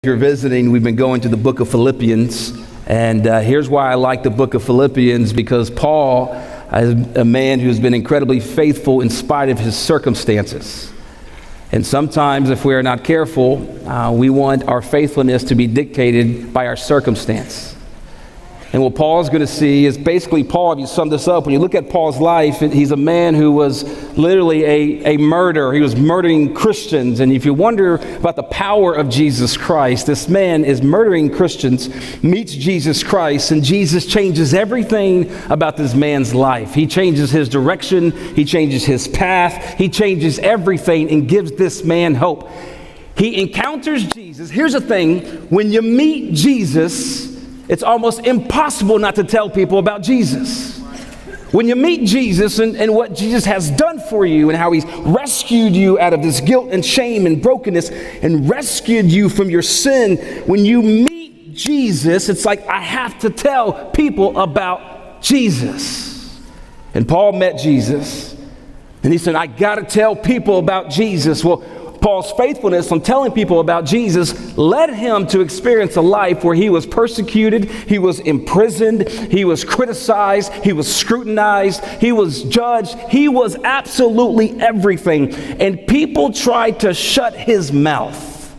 If you're visiting, we've been going to the book of Philippians, and here's why I like the book of Philippians, because Paul is a man who's been incredibly faithful in spite of his circumstances. And sometimes, if we're not careful, we want our faithfulness to be dictated by our circumstance. And what Paul's going to see is basically Paul, if you sum this up, when you look at Paul's life, he's a man who was literally a murderer. He was murdering Christians. And if you wonder about the power of Jesus Christ, this man is murdering Christians, meets Jesus Christ, and Jesus changes everything about this man's life. He changes his direction. He changes his path. He changes everything and gives this man hope. He encounters Jesus. Here's the thing. When you meet Jesus, it's almost impossible not to tell people about Jesus. When you meet Jesus and what Jesus has done for you and how he's rescued you out of this guilt and shame and brokenness and rescued you from your sin, when you meet Jesus, it's like, I have to tell people about Jesus. And Paul met Jesus, and he said, I got to tell people about Jesus. Well, Paul's faithfulness on telling people about Jesus led him to experience a life where he was persecuted, he was imprisoned, he was criticized, he was scrutinized, he was judged, he was absolutely everything. And people tried to shut his mouth.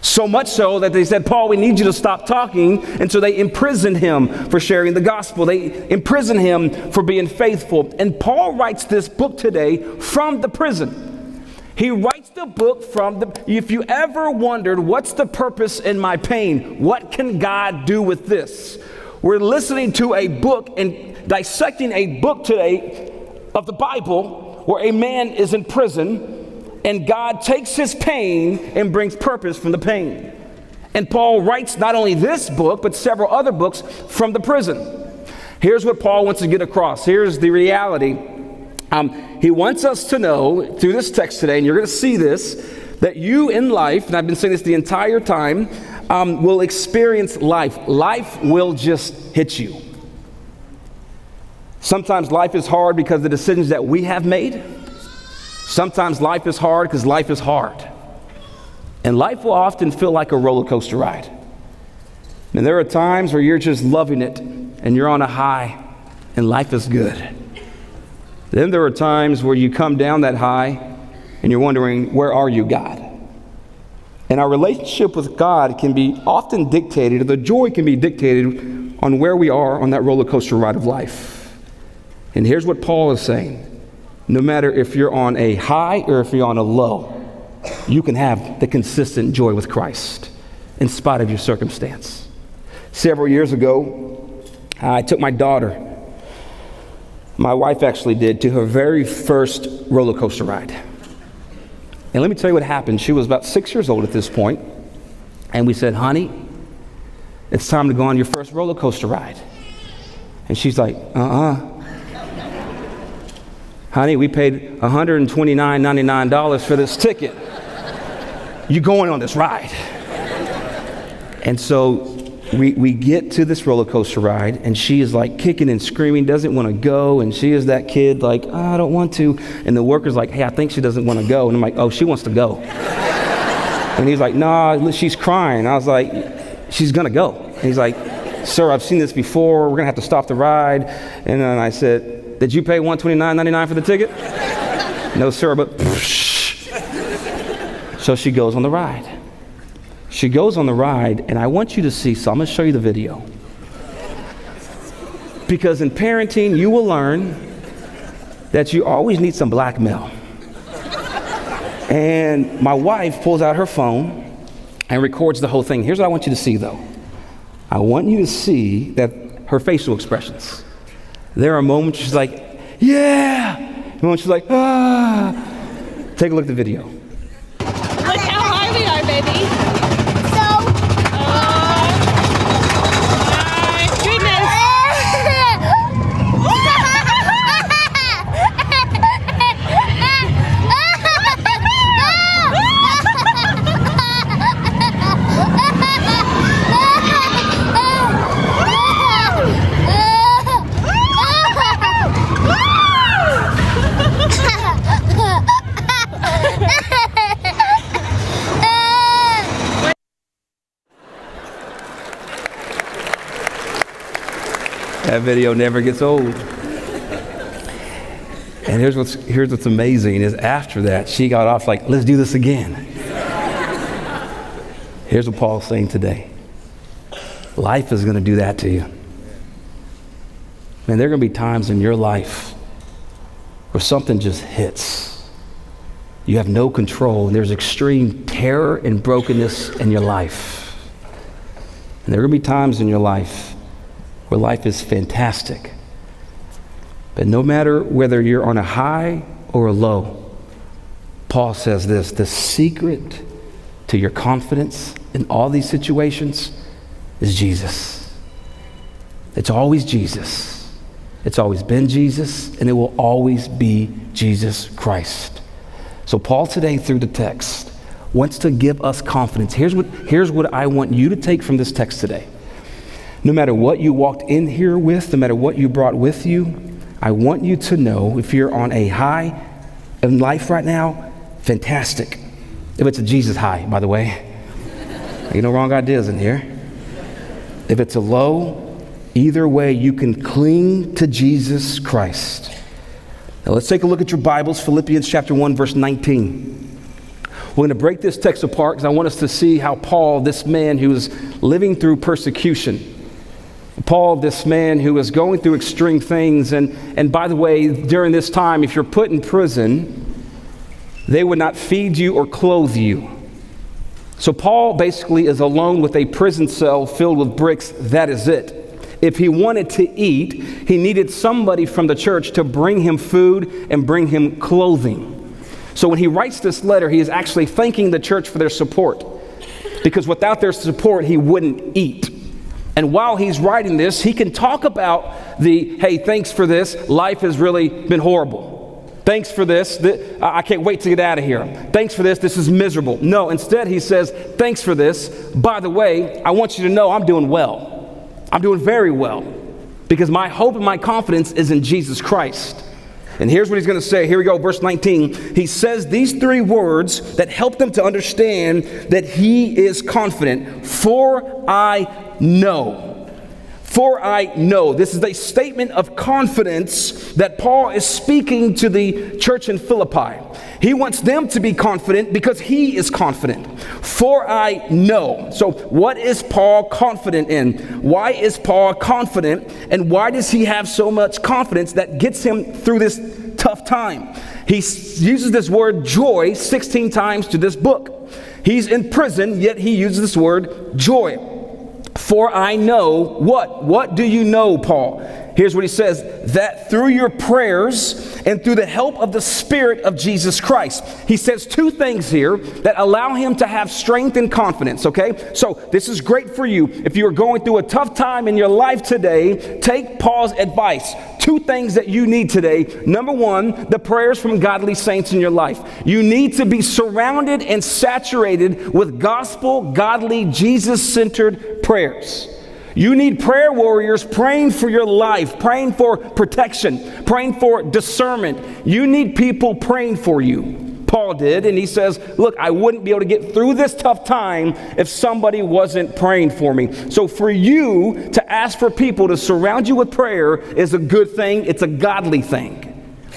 So much so that they said, Paul, we need you to stop talking. And so they imprisoned him for sharing the gospel. They imprisoned him for being faithful. And Paul writes this book today from the prison. He writes the book if you ever wondered, what's the purpose in my pain? What can God do with this? We're listening to a book and dissecting a book today of the Bible where a man is in prison and God takes his pain and brings purpose from the pain. And Paul writes not only this book, but several other books from the prison. Here's what Paul wants to get across. Here's the reality. He wants us to know through this text today, and you're going to see this, that you in life, and I've been saying this the entire time, will experience life. Life will just hit you. Sometimes life is hard because of the decisions that we have made. Sometimes life is hard because life is hard. And life will often feel like a roller coaster ride. And there are times where you're just loving it, and you're on a high, and life is good. Then there are times where you come down that high and you're wondering, where are you, God? And our relationship with God can be often dictated, or the joy can be dictated on where we are on that roller coaster ride of life. And here's what Paul is saying. No matter if you're on a high or if you're on a low, you can have the consistent joy with Christ in spite of your circumstance. Several years ago, I took my daughter, my wife actually did, to her very first roller coaster ride. And let me tell you what happened. She was about 6 years old at this point, and we said, honey, it's time to go on your first roller coaster ride. And she's like, honey, we paid $129.99 for this ticket. You going on this ride? And so we get to this roller coaster ride, and she is like kicking and screaming, doesn't want to go. And she is that kid like, I don't want to. And the worker's like, hey, I think she doesn't want to go. And I'm like, oh, she wants to go. And he's like, nah, she's crying. I was like, she's going to go. And he's like, sir, I've seen this before. We're going to have to stop the ride. And then I said, did you pay $129.99 for the ticket? No, sir, but so she goes on the ride. She goes on the ride, and I want you to see, so I'm going to show you the video. Because in parenting, you will learn that you always need some blackmail. And my wife pulls out her phone and records the whole thing. Here's what I want you to see, though. I want you to see that her facial expressions. There are moments she's like, yeah. And moments she's like, ah. Take a look at the video. Look how high we are, baby. That video never gets old. And here's what's amazing is after that, she got off like, let's do this again. Here's what Paul's saying today. Life is going to do that to you. Man, there are going to be times in your life where something just hits. You have no control, and there's extreme terror and brokenness in your life. And there are going to be times in your life where life is fantastic. But no matter whether you're on a high or a low, Paul says this, the secret to your confidence in all these situations is Jesus. It's always Jesus. It's always been Jesus, and it will always be Jesus Christ. So Paul today, through the text, wants to give us confidence. Here's what I want you to take from this text today. No matter what you walked in here with, no matter what you brought with you, I want you to know if you're on a high in life right now, fantastic. If it's a Jesus high, by the way. Ain't no wrong ideas in here. If it's a low, either way, you can cling to Jesus Christ. Now let's take a look at your Bibles, Philippians chapter 1, verse 19. We're going to break this text apart because I want us to see how Paul, this man who is living through persecution, Paul, this man who is going through extreme things, and by the way, during this time, if you're put in prison, they would not feed you or clothe you. So Paul basically is alone with a prison cell filled with bricks. That is it. If he wanted to eat, he needed somebody from the church to bring him food and bring him clothing. So when he writes this letter, he is actually thanking the church for their support, because without their support, he wouldn't eat. And while he's writing this, he can talk about hey, thanks for this. Life has really been horrible. Thanks for this. I can't wait to get out of here. Thanks for this. This is miserable. No, instead he says, thanks for this. By the way, I want you to know I'm doing well. I'm doing very well, because my hope and my confidence is in Jesus Christ. And here's what he's going to say. Here we go, verse 19. He says these three words that help them to understand that he is confident. For I know. For I know. This is a statement of confidence that Paul is speaking to the church in Philippi. He wants them to be confident because he is confident. For I know. So what is Paul confident in? Why is Paul confident? And why does he have so much confidence that gets him through this tough time? He uses this word joy 16 times to this book. He's in prison, yet he uses this word joy. For I know what? What do you know, Paul? Here's what he says, that through your prayers and through the help of the Spirit of Jesus Christ. He says two things here that allow him to have strength and confidence, okay? So this is great for you. If you are going through a tough time in your life today, take Paul's advice. Two things that you need today. Number one, the prayers from godly saints in your life. You need to be surrounded and saturated with gospel, godly, Jesus-centered prayers. You need prayer warriors praying for your life, praying for protection, praying for discernment. You need people praying for you. Paul did, and he says, look, I wouldn't be able to get through this tough time if somebody wasn't praying for me. So for you to ask for people to surround you with prayer is a good thing. It's a godly thing.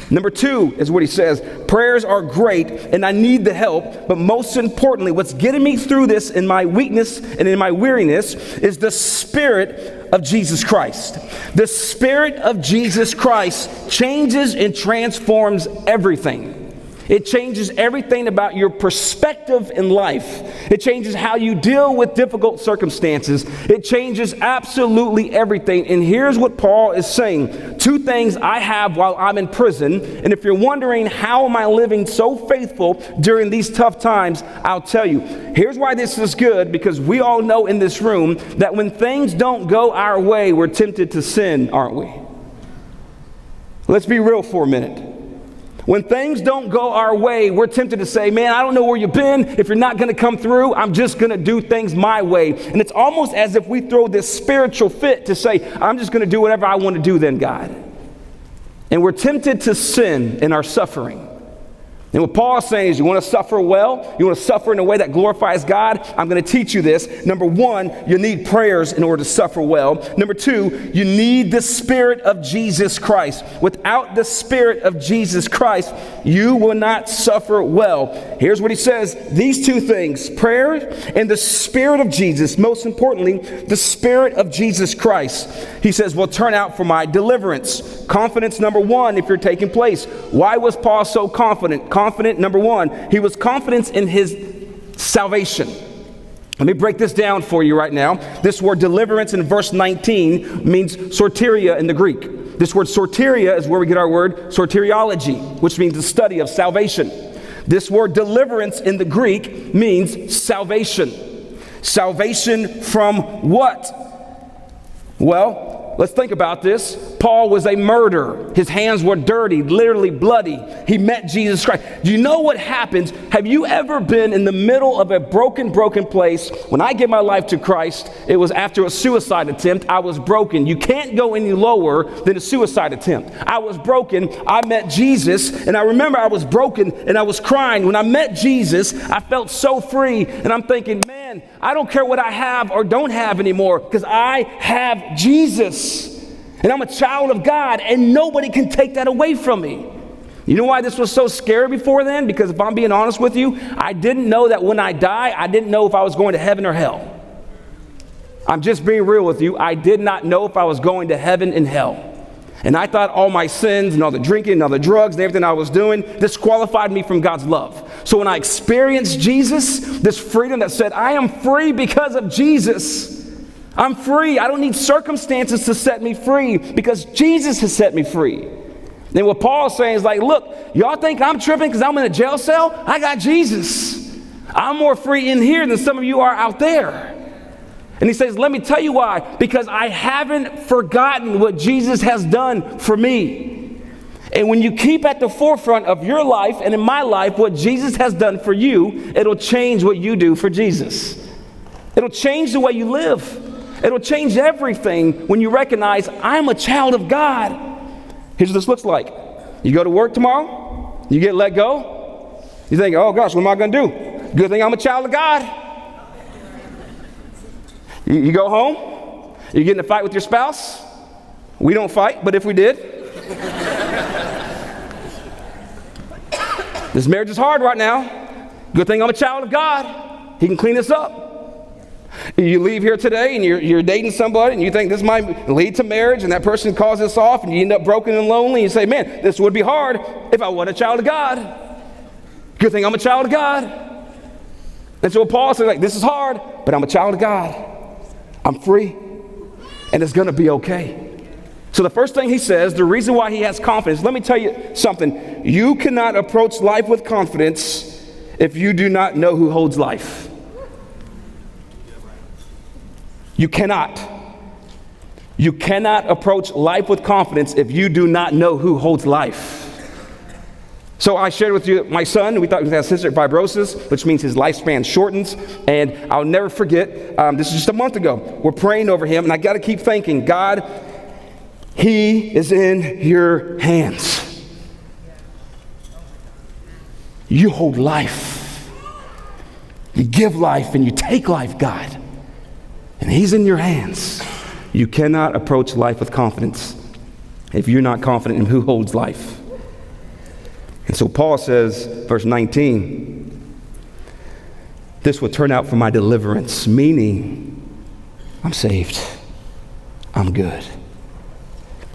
Number two is what he says, prayers are great and I need the help, but most importantly, what's getting me through this in my weakness and in my weariness is the Spirit of Jesus Christ. The Spirit of Jesus Christ changes and transforms everything. It changes everything about your perspective in life. It changes how you deal with difficult circumstances. It changes absolutely everything. And here's what Paul is saying. Two things I have while I'm in prison. And if you're wondering, how am I living so faithful during these tough times, I'll tell you. Here's why this is good, because we all know in this room that when things don't go our way, we're tempted to sin, aren't we? Let's be real for a minute. When things don't go our way, we're tempted to say, man, I don't know where you've been. If you're not going to come through, I'm just going to do things my way. And it's almost as if we throw this spiritual fit to say, I'm just going to do whatever I want to do then, God. And we're tempted to sin in our suffering. And what Paul is saying is, you want to suffer well? You want to suffer in a way that glorifies God? I'm going to teach you this. Number one, you need prayers in order to suffer well. Number two, you need the Spirit of Jesus Christ. Without the Spirit of Jesus Christ, you will not suffer well. Here's what he says. These two things, prayer and the Spirit of Jesus, most importantly, the Spirit of Jesus Christ, he says, will turn out for my deliverance. Confidence, number one, if you're taking place. Why was Paul so confident? Confident, number one, he was confident in his salvation. Let me break this down for you right now. This word deliverance in verse 19 means soteria in the Greek. This word soteria is where we get our word soteriology, which means the study of salvation. This word deliverance in the Greek means salvation. Salvation from what? Well, let's think about this. Paul was a murderer. His hands were dirty, literally bloody. He met Jesus Christ. Do you know what happens? Have you ever been in the middle of a broken place? When I gave my life to Christ, it was after a suicide attempt. I was broken. You can't go any lower than a suicide attempt. I was broken. I met Jesus, and I remember I was broken and I was crying. When I met Jesus, I felt so free, and I'm thinking, man, I don't care what I have or don't have anymore, because I have Jesus. And I'm a child of God, and nobody can take that away from me. You know why this was so scary before then? Because if I'm being honest with you, I didn't know that when I die, I didn't know if I was going to heaven or hell. I'm just being real with you. I did not know if I was going to heaven and hell. And I thought all my sins and all the drinking and all the drugs and everything I was doing disqualified me from God's love. So when I experienced Jesus, this freedom that said, I am free because of Jesus. I'm free. I don't need circumstances to set me free, because Jesus has set me free. Then what Paul's saying is like, look, y'all think I'm tripping because I'm in a jail cell? I got Jesus. I'm more free in here than some of you are out there. And he says, let me tell you why. Because I haven't forgotten what Jesus has done for me. And when you keep at the forefront of your life and in my life what Jesus has done for you, it'll change what you do for Jesus. It'll change the way you live. It'll change everything when you recognize I'm a child of God. Here's what this looks like. You go to work tomorrow, you get let go. You think, oh gosh, what am I going to do? Good thing I'm a child of God. You go home, you get in a fight with your spouse. We don't fight, but if we did. This marriage is hard right now. Good thing I'm a child of God. He can clean this up. You leave here today and you're dating somebody and you think this might lead to marriage, and that person calls this off and you end up broken and lonely. You say, man, this would be hard if I wasn't a child of God. Good thing I'm a child of God. And so Paul says, like, this is hard, but I'm a child of God. I'm free, and it's going to be okay. So the first thing he says, the reason why he has confidence, let me tell you something. You cannot approach life with confidence if you do not know who holds life. You cannot. You cannot approach life with confidence if you do not know who holds life. So I shared with you my son. We thought he had cystic fibrosis, which means his lifespan shortens. And I'll never forget, this is just a month ago. We're praying over him, and I got to keep thinking, God, he is in your hands. You hold life. You give life and you take life, God. And he's in your hands. You cannot approach life with confidence if you're not confident in who holds life. And so Paul says, verse 19, this will turn out for my deliverance, meaning I'm saved. I'm good.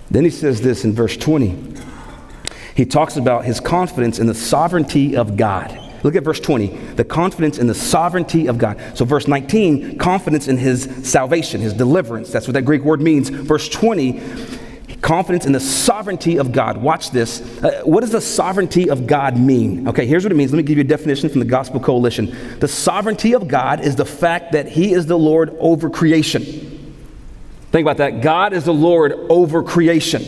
Then he says this in verse 20. He talks about his confidence in the sovereignty of God. Look at verse 20, the confidence in the sovereignty of God. So verse 19, confidence in his salvation, his deliverance. That's what that Greek word means. Verse 20, confidence in the sovereignty of God. Watch this. What does the sovereignty of God mean? Okay, here's what it means. Let me give you a definition from the Gospel Coalition. The sovereignty of God is the fact that he is the Lord over creation. Think about that. God is the Lord over creation.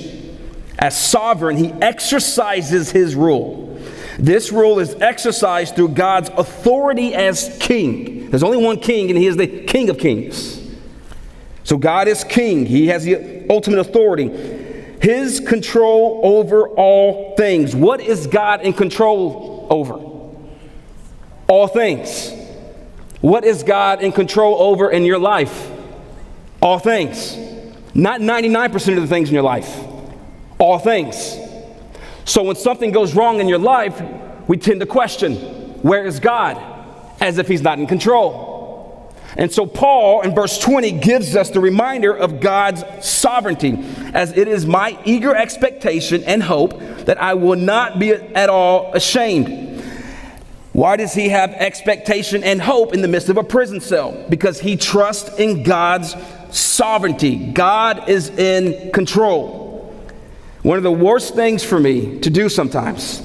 As sovereign, he exercises his rule. This rule is exercised through God's authority as king. There's only one king, and he is the King of Kings. So God is king. He has the ultimate authority. His control over all things. What is God in control over? All things. What is God in control over in your life? All things. Not 99% of the things in your life. All things. So when something goes wrong in your life, we tend to question, where is God? As if he's not in control. And so Paul in verse 20 gives us the reminder of God's sovereignty, as it is my eager expectation and hope that I will not be at all ashamed. Why does he have expectation and hope in the midst of a prison cell? Because he trusts in God's sovereignty. God is in control. One of the worst things for me to do sometimes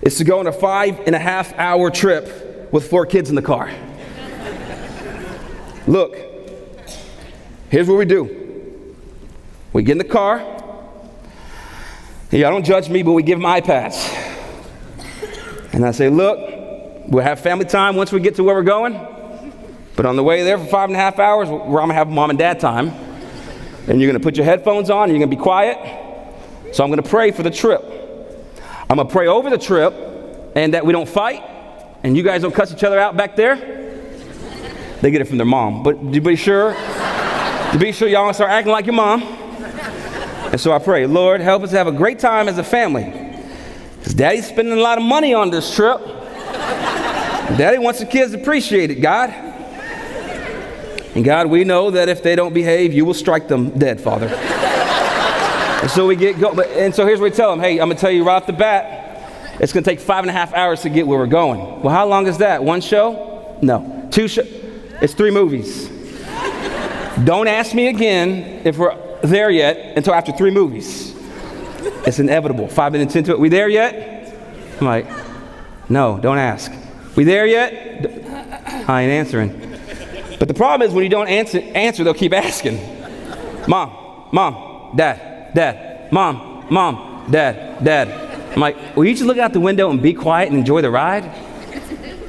is to go on a 5.5 hour trip with 4 kids in the car. Look, here's what we do. We get in the car. Y'all don't judge me, but we give them iPads. And I say, look, we'll have family time once we get to where we're going. But on the way there for 5.5 hours, I'm going to have mom and dad time. And you're going to put your headphones on, and you're going to be quiet. So I'm going to pray for the trip. I'm going to pray over the trip, and that we don't fight, and you guys don't cuss each other out back there. They get it from their mom. But to be sure y'all don't start acting like your mom. And so I pray, Lord, help us have a great time as a family. Because Daddy's spending a lot of money on this trip. Daddy wants the kids to appreciate it, God. And God, we know that if they don't behave, you will strike them dead, Father. And so we get going. And so here's what we tell them. Hey, I'm going to tell you right off the bat, it's going to take 5.5 hours to get where we're going. Well, how long is that? 1 show? No. 2 shows? It's 3 movies. Don't ask me again if we're there yet until after 3 movies. It's inevitable. 5 minutes into it. We there yet? I'm like, no, don't ask. We there yet? I ain't answering. But the problem is when you don't answer, they'll keep asking. Mom, dad, mom, dad. I'm like, will you just look out the window and be quiet and enjoy the ride?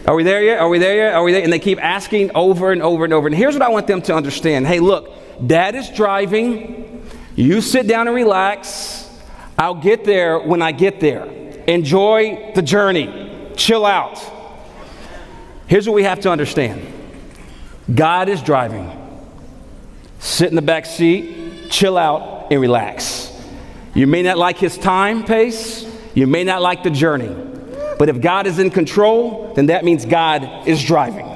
Are we there yet? Are we there yet? Are we there? And they keep asking over and over and over. And here's what I want them to understand. Hey, look, Dad is driving. You sit down and relax. I'll get there when I get there. Enjoy the journey. Chill out. Here's what we have to understand. God is driving. Sit in the back seat, chill out, and relax. You may not like his time pace. You may not like the journey. But if God is in control, then that means God is driving.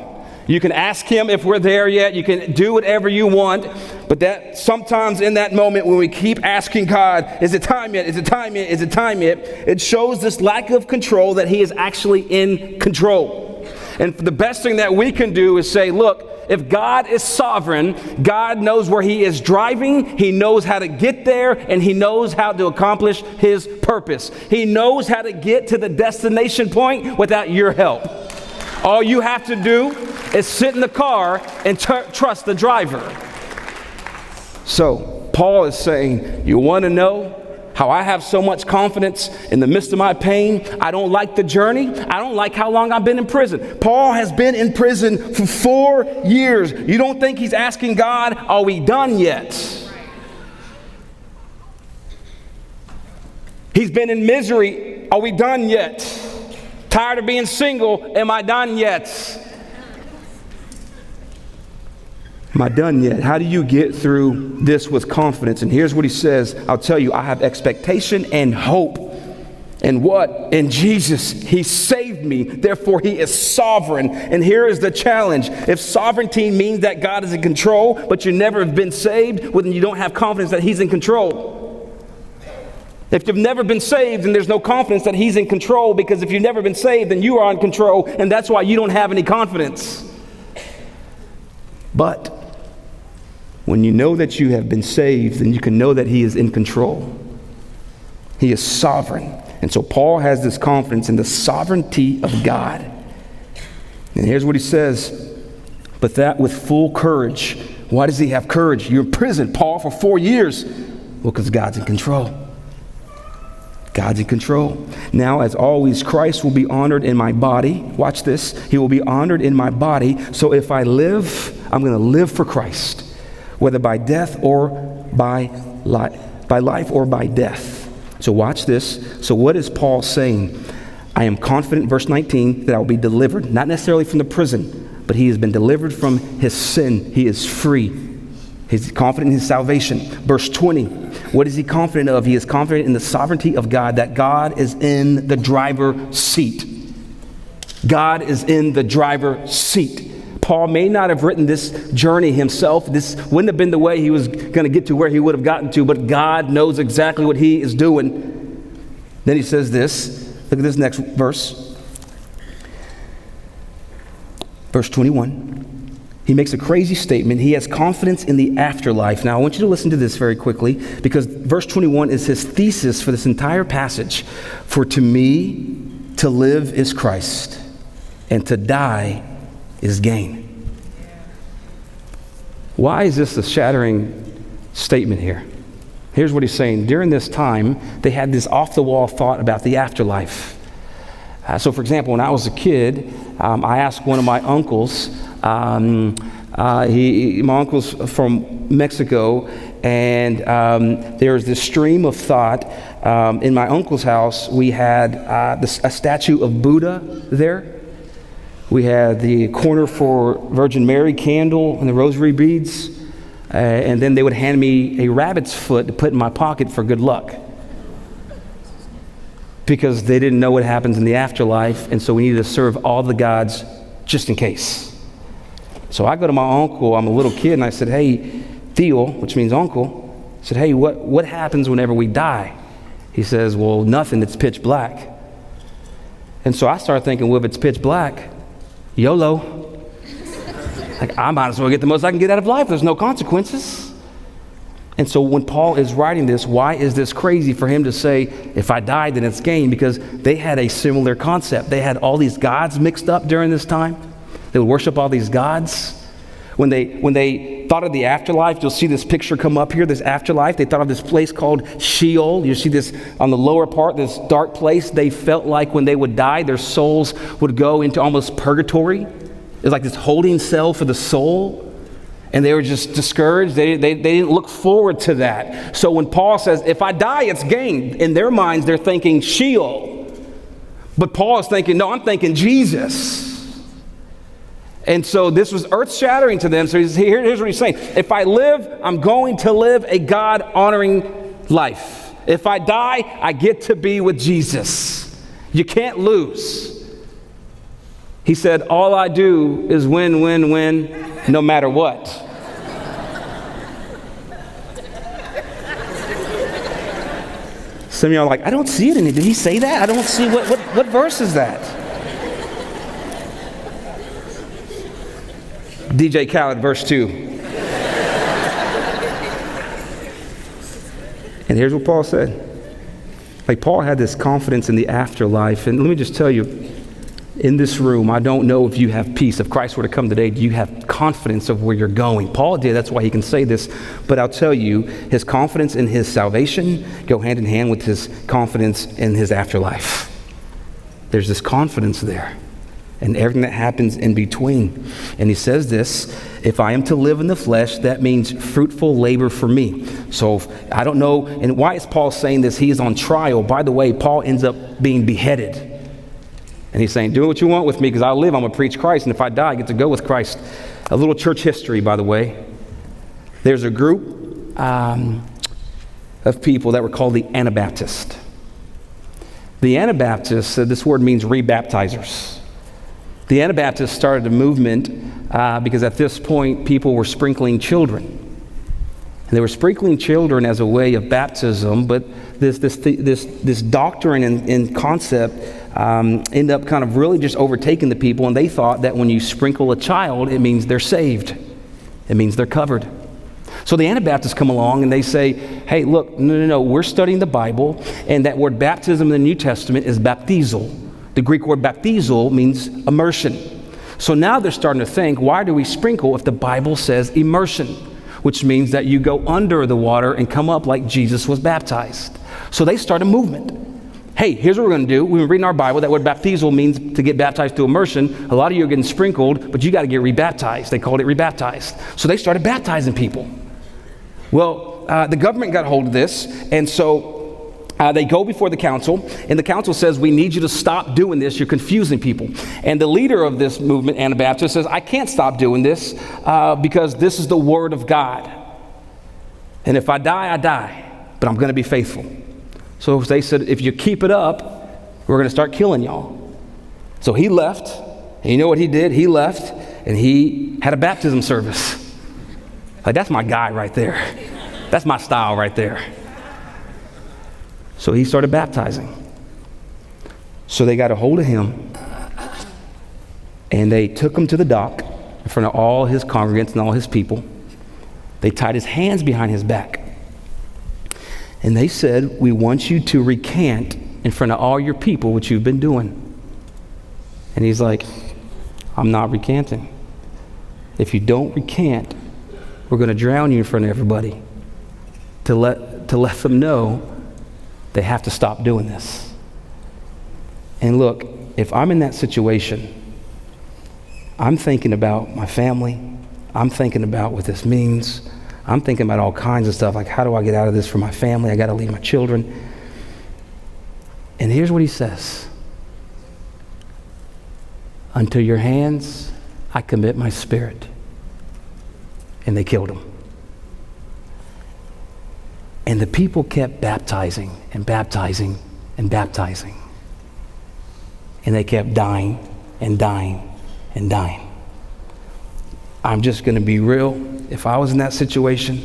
You can ask him if we're there yet. You can do whatever you want. But that sometimes in that moment when we keep asking God, is it time yet? Is it time yet? Is it time yet? It shows this lack of control that he is actually in control. And the best thing that we can do is say, look, if God is sovereign, God knows where he is driving, he knows how to get there, and he knows how to accomplish his purpose. He knows how to get to the destination point without your help. All you have to do is sit in the car and trust the driver. So Paul is saying, you want to know how I have so much confidence in the midst of my pain? I don't like the journey. I don't like how long I've been in prison. Paul has been in prison for 4 years. You don't think he's asking God, are we done yet? He's been in misery. Are we done yet? Tired of being single. Am I done yet? Am I done yet? How do you get through this with confidence? And here's what he says. I'll tell you, I have expectation and hope. And what? In Jesus. He saved me. Therefore, he is sovereign. And here is the challenge. If sovereignty means that God is in control, but you never have been saved, well, then you don't have confidence that he's in control. If you've never been saved, then there's no confidence that he's in control, because if you've never been saved, then you are in control, and that's why you don't have any confidence. But when you know that you have been saved, then you can know that he is in control. He is sovereign. And so Paul has this confidence in the sovereignty of God. And here's what he says, but that with full courage. Why does he have courage? You're in prison, Paul, for 4 years. Well, because God's in control. God's in control. Now, as always, Christ will be honored in my body. Watch this. He will be honored in my body. So if I live, I'm going to live for Christ, whether by death or by life or by death. So watch this. So what is Paul saying? I am confident, verse 19, that I will be delivered, not necessarily from the prison, but he has been delivered from his sin. He is free. He's confident in his salvation. Verse 20, what is he confident of? He is confident in the sovereignty of God, that God is in the driver's seat. God is in the driver's seat. Paul may not have written this journey himself. This wouldn't have been the way he was going to get to where he would have gotten to, but God knows exactly what he is doing. Then he says this. Look at this next verse. Verse 21. He makes a crazy statement. He has confidence in the afterlife. Now, I want you to listen to this very quickly, because verse 21 is his thesis for this entire passage. For to me, to live is Christ, and to die is gain. Why is this a shattering statement here? Here's what he's saying. During this time, they had this off-the-wall thought about the afterlife. So, for example, when I was a kid, I asked one of my uncles. My uncle's from Mexico, and there's this stream of thought. In my uncle's house, we had a statue of Buddha there. We had the corner for Virgin Mary candle and the rosary beads. And then they would hand me a rabbit's foot to put in my pocket for good luck. Because they didn't know what happens in the afterlife, and so we needed to serve all the gods just in case. So I go to my uncle, I'm a little kid, and I said, hey, Theo, which means uncle, I said, hey, what happens whenever we die? He says, well, nothing, it's pitch black. And so I started thinking, well, if it's pitch black, YOLO. Like, I might as well get the most I can get out of life. There's no consequences. And so when Paul is writing this, why is this crazy for him to say, if I die, then it's gain? Because they had a similar concept. They had all these gods mixed up during this time. They would worship all these gods. When they thought of the afterlife, you'll see this picture come up here, this afterlife. They thought of this place called Sheol. You see this on the lower part, this dark place. They felt like when they would die, their souls would go into almost purgatory. It was like this holding cell for the soul. And they were just discouraged. They didn't look forward to that. So when Paul says, if I die, it's gain, in their minds, they're thinking Sheol. But Paul is thinking, no, I'm thinking Jesus. And so this was earth-shattering to them. So here's what he's saying. If I live, I'm going to live a God-honoring life. If I die, I get to be with Jesus. You can't lose. He said, all I do is win, win, win, no matter what. Some of y'all are like, I don't see it in it. Did he say that? I don't see, what verse is that? DJ Khaled, verse 2. And here's what Paul said. Like, Paul had this confidence in the afterlife. And let me just tell you, in this room, I don't know if you have peace. If Christ were to come today, do you have confidence of where you're going? Paul did, that's why he can say this. But I'll tell you, his confidence in his salvation go hand in hand with his confidence in his afterlife. There's this confidence there and everything that happens in between. And he says this, if I am to live in the flesh, that means fruitful labor for me. So I don't know, and why is Paul saying this? He is on trial. By the way, Paul ends up being beheaded. And he's saying, do what you want with me, because I'll live, I'm going to preach Christ, and if I die, I get to go with Christ. A little church history, by the way. There's a group of people that were called the Anabaptists. The Anabaptists, this word means rebaptizers. The Anabaptists started a movement because at this point, people were sprinkling children. And they were sprinkling children as a way of baptism, but this doctrine and concept end up kind of really just overtaking the people, and they thought that when you sprinkle a child, it means they're saved. It means they're covered. So the Anabaptists come along and they say, hey, look, no, we're studying the Bible, and that word baptism in the New Testament is baptizo. The Greek word baptizo means immersion. So now they're starting to think, why do we sprinkle if the Bible says immersion? Which means that you go under the water and come up like Jesus was baptized. So they start a movement. Hey, here's what we're going to do. We've been reading our Bible. That word baptizo means to get baptized through immersion. A lot of you are getting sprinkled, but you got to get rebaptized. They called it rebaptized. So they started baptizing people. Well, the government got hold of this, and so They go before the council, and the council says, we need you to stop doing this. You're confusing people. And the leader of this movement, Anabaptist, says, I can't stop doing this because this is the word of God. And if I die, I die, but I'm going to be faithful. So they said, if you keep it up, we're going to start killing y'all. So he left, and you know what he did? He left, and he had a baptism service. Like, that's my guy right there. That's my style right there. So he started baptizing. So they got a hold of him, and they took him to the dock in front of all his congregants and all his people. They tied his hands behind his back. And they said, we want you to recant in front of all your people what you've been doing. And he's like, I'm not recanting. If you don't recant, we're going to drown you in front of everybody to let them know they have to stop doing this. And look, if I'm in that situation, I'm thinking about my family. I'm thinking about what this means. I'm thinking about all kinds of stuff, like how do I get out of this for my family? I got to leave my children. And here's what he says. Unto your hands I commit my spirit. And they killed him. And the people kept baptizing and baptizing and baptizing. And they kept dying and dying and dying. I'm just going to be real. If I was in that situation,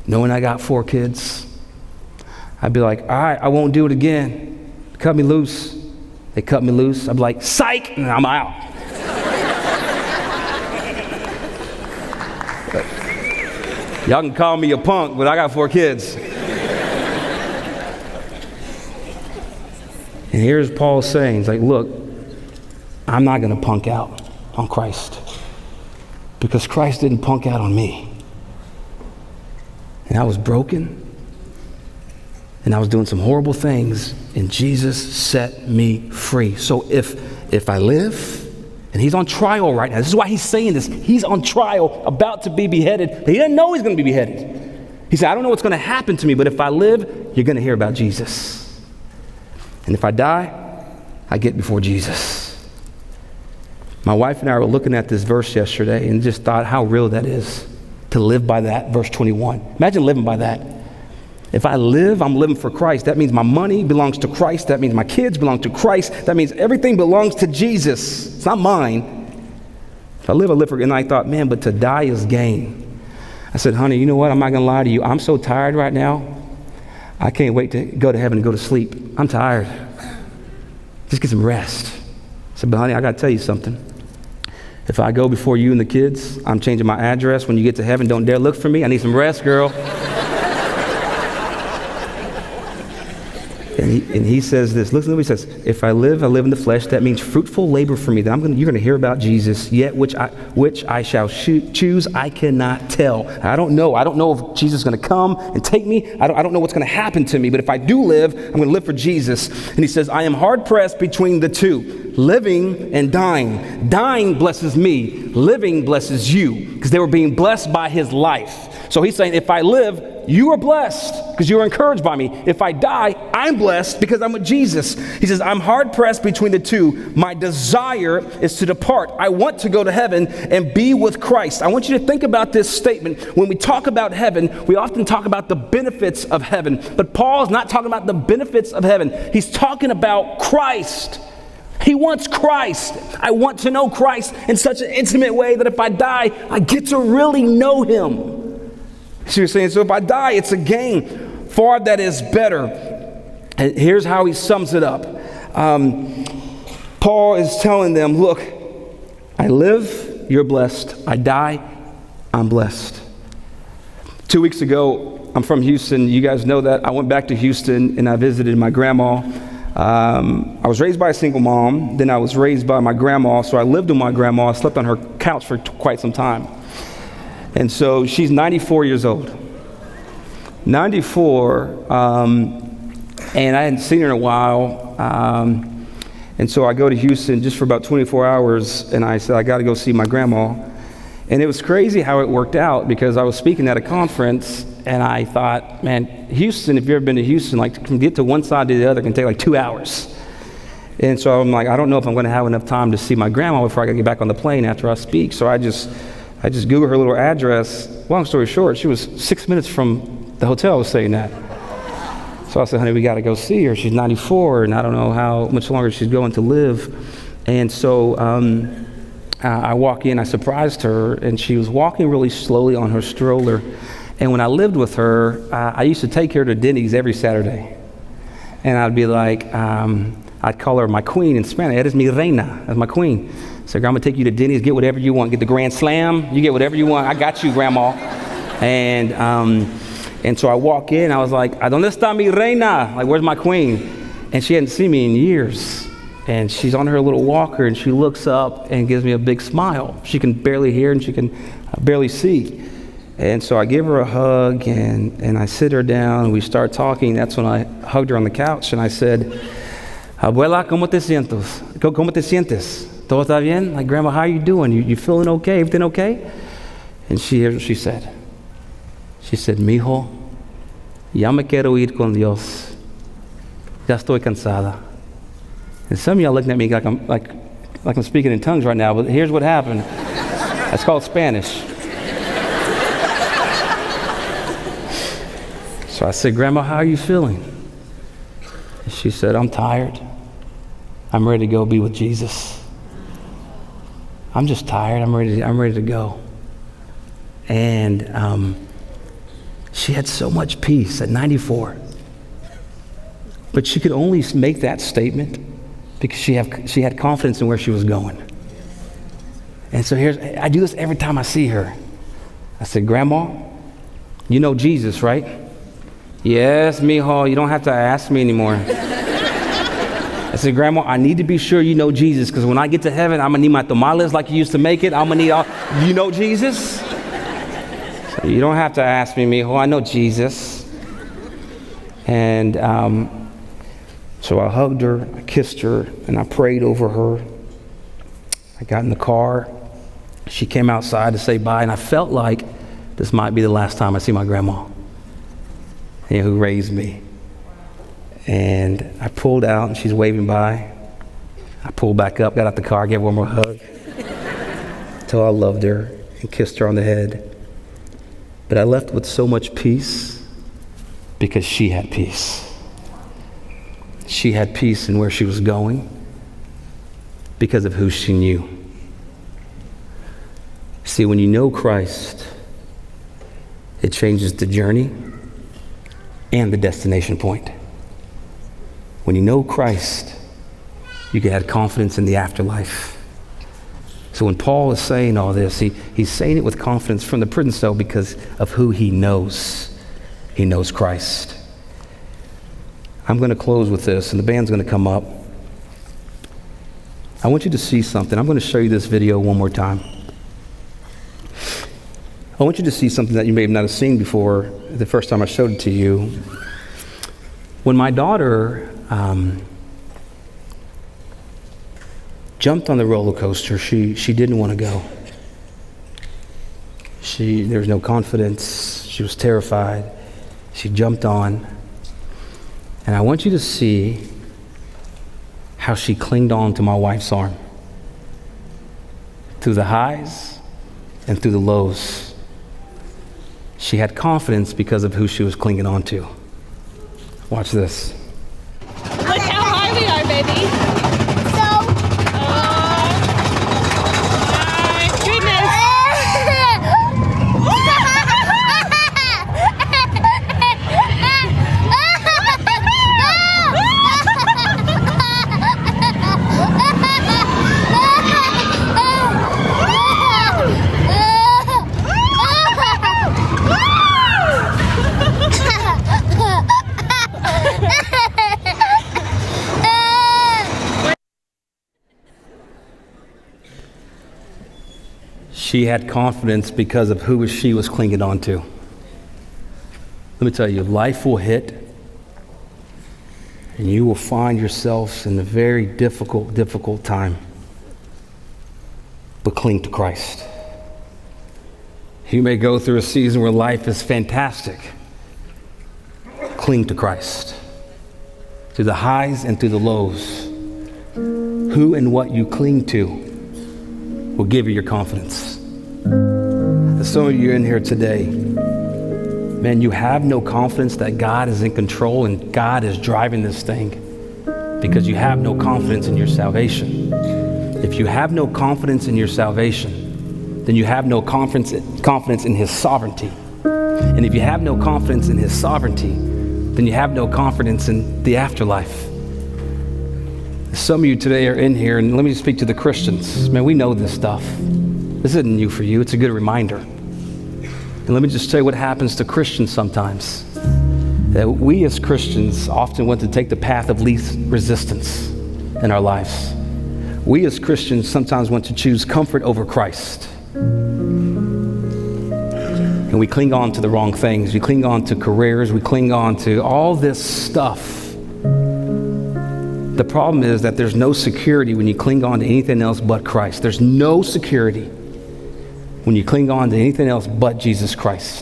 knowing I got 4 kids, I'd be like, all right, I won't do it again. Cut me loose. They cut me loose. I'd be like, psych, and I'm out. Y'all can call me a punk, but I got 4 kids. And here's Paul saying, he's like, look, I'm not going to punk out on Christ because Christ didn't punk out on me. And I was broken, and I was doing some horrible things, and Jesus set me free. So if I live, and he's on trial right now. This is why he's saying this. He's on trial, about to be beheaded. But he didn't know he's going to be beheaded. He said, I don't know what's going to happen to me, but if I live, you're going to hear about Jesus. And if I die, I get before Jesus. My wife and I were looking at this verse yesterday and just thought how real that is to live by that, verse 21. Imagine living by that. If I live, I'm living for Christ. That means my money belongs to Christ. That means my kids belong to Christ. That means everything belongs to Jesus. It's not mine. If I live for, and I thought, man, but to die is gain. I said, honey, you know what? I'm not going to lie to you. I'm so tired right now. I can't wait to go to heaven and go to sleep. I'm tired. Just get some rest. I said, but honey, I got to tell you something. If I go before you and the kids, I'm changing my address. When you get to heaven, don't dare look for me. I need some rest, girl. And he says this, listen to what he says, if I live in the flesh, that means fruitful labor for me, that you're going to hear about Jesus, yet which I shall choose, I cannot tell. I don't know if Jesus is going to come and take me. I don't know what's going to happen to me, but if I do live, I'm going to live for Jesus. And he says, I am hard pressed between the two, living and dying. Dying blesses me, living blesses you, because they were being blessed by his life. So he's saying, if I live, you are blessed because you are encouraged by me. If I die, I'm blessed because I'm with Jesus. He says, I'm hard pressed between the two. My desire is to depart. I want to go to heaven and be with Christ. I want you to think about this statement. When we talk about heaven, we often talk about the benefits of heaven. But Paul's not talking about the benefits of heaven. He's talking about Christ. He wants Christ. I want to know Christ in such an intimate way that if I die, I get to really know him. So you're saying, so if I die, it's a gain. For that is better. And here's how he sums it up. Paul is telling them, look, I live, you're blessed. I die, I'm blessed. 2 weeks ago, I'm from Houston. You guys know that. I went back to Houston and I visited my grandma. I was raised by a single mom. Then I was raised by my grandma. So I lived with my grandma. I slept on her couch for quite some time. And so she's 94 years old. 94, and I hadn't seen her in a while. And so I go to Houston just for about 24 hours, and I said, I got to go see my grandma. And it was crazy how it worked out, because I was speaking at a conference and I thought, man, Houston, if you've ever been to Houston, like to get to one side to the other can take like 2 hours. And so I'm like, I don't know if I'm going to have enough time to see my grandma before I get back on the plane after I speak. So I just Googled her little address. Long story short, she was 6 minutes from the hotel I was staying at. So I said, honey, we got to go see her. She's 94, and I don't know how much longer she's going to live. And so I walk in, I surprised her, and she was walking really slowly on her stroller. And when I lived with her, I used to take her to Denny's every Saturday. And I'd be like, I'd call her my queen in Spanish. Eres mi reina. That's my queen. So I'm going to take you to Denny's, get whatever you want. Get the Grand Slam. You get whatever you want. I got you, Grandma. And so I walk in, I was like, ¿Dónde está mi reina? Like, where's my queen? And she hadn't seen me in years. And she's on her little walker, and she looks up and gives me a big smile. She can barely hear, and she can barely see. And so I give her a hug, and I sit her down, and we start talking. That's when I hugged her on the couch, and I said, Abuela, ¿cómo te sientes? ¿Cómo te sientes? ¿Todo está bien? Like, Grandma, how are you doing? You feeling okay? Everything okay? And here's what she said. She said, mijo, ya me quiero ir con Dios. Ya estoy cansada. And some of y'all looking at me like I'm speaking in tongues right now, but here's what happened. That's called Spanish. So I said, Grandma, how are you feeling? And she said, I'm tired. I'm ready to go be with Jesus. I'm just tired. I'm ready to go. And she had so much peace at 94. But she could only make that statement because she had confidence in where she was going. And so I do this every time I see her. I said, Grandma, you know Jesus, right? Yes, mijo, you don't have to ask me anymore. I said, Grandma, I need to be sure you know Jesus, because when I get to heaven, I'm going to need my tamales like you used to make it. I'm going to need all, you know Jesus? So you don't have to ask me, mijo, I know Jesus. And so I hugged her, I kissed her, and I prayed over her. I got in the car. She came outside to say bye, and I felt like this might be the last time I see my grandma, who raised me. And I pulled out, and she's waving by. I pulled back up, got out the car, gave her one more hug until I loved her and kissed her on the head. But I left with so much peace because she had peace. She had peace in where she was going because of who she knew. See, when you know Christ, it changes the journey and the destination point. When you know Christ, you can have confidence in the afterlife. So when Paul is saying all this, he's saying it with confidence from the prison cell because of who he knows. He knows Christ. I'm going to close with this, and the band's going to come up. I want you to see something. I'm going to show you this video one more time. I want you to see something that you may not have seen before the first time I showed it to you. When my daughter jumped on the roller coaster, she didn't want to go. There was no confidence. She was terrified. She jumped on. And I want you to see how she clinged on to my wife's arm. Through the highs and through the lows. She had confidence because of who she was clinging on to. Watch this. Look how high we are, baby. My goodness. She had confidence because of who she was clinging on to. Let me tell you, life will hit, and you will find yourselves in a very difficult time. But cling to Christ. You may go through a season where life is fantastic. Cling to Christ. Through the highs and through the lows. Who and what you cling to will give you your confidence. There's some of you in here today, man, you have no confidence that God is in control and God is driving this thing because you have no confidence in your salvation. If you have no confidence in your salvation, then you have no confidence in His sovereignty. And if you have no confidence in His sovereignty, then you have no confidence in the afterlife. Some of you today are in here, and let me just speak to the Christians. Man, we know this stuff. This isn't new for you. It's a good reminder. And let me just tell you what happens to Christians sometimes. That we as Christians often want to take the path of least resistance in our lives. We as Christians sometimes want to choose comfort over Christ. And we cling on to the wrong things. We cling on to careers. We cling on to all this stuff. The problem is that there's no security when you cling on to anything else but Christ. There's no security when you cling on to anything else but Jesus Christ.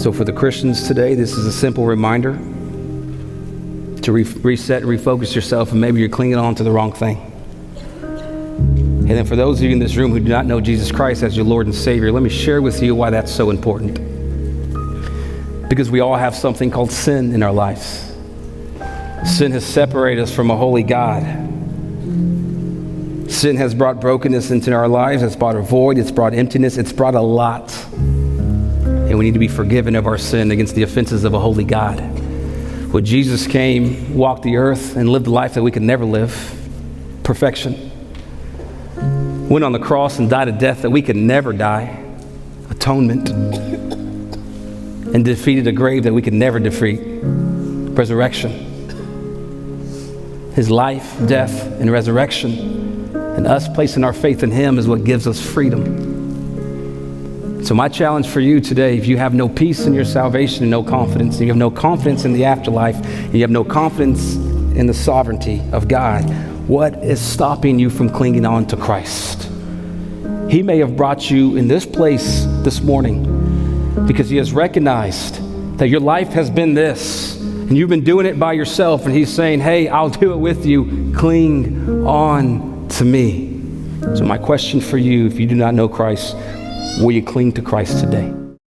So for the Christians today, this is a simple reminder to reset and refocus yourself, and maybe you're clinging on to the wrong thing. And then for those of you in this room who do not know Jesus Christ as your Lord and Savior, let me share with you why that's so important. Because we all have something called sin in our lives. Sin has separated us from a holy God. Sin has brought brokenness into our lives. It's brought a void. It's brought emptiness. It's brought a lot. And we need to be forgiven of our sin against the offenses of a holy God. When Jesus came, walked the earth, and lived a life that we could never live, perfection. Went on the cross and died a death that we could never die, atonement. And defeated a grave that we could never defeat, resurrection. His life, death, and resurrection, and us placing our faith in Him is what gives us freedom. So my challenge for you today, if you have no peace in your salvation and no confidence, and you have no confidence in the afterlife, and you have no confidence in the sovereignty of God, what is stopping you from clinging on to Christ? He may have brought you in this place this morning because He has recognized that your life has been this, and you've been doing it by yourself, and He's saying, hey, I'll do it with you. Cling on to me. So my question for you, if you do not know Christ, will you cling to Christ today?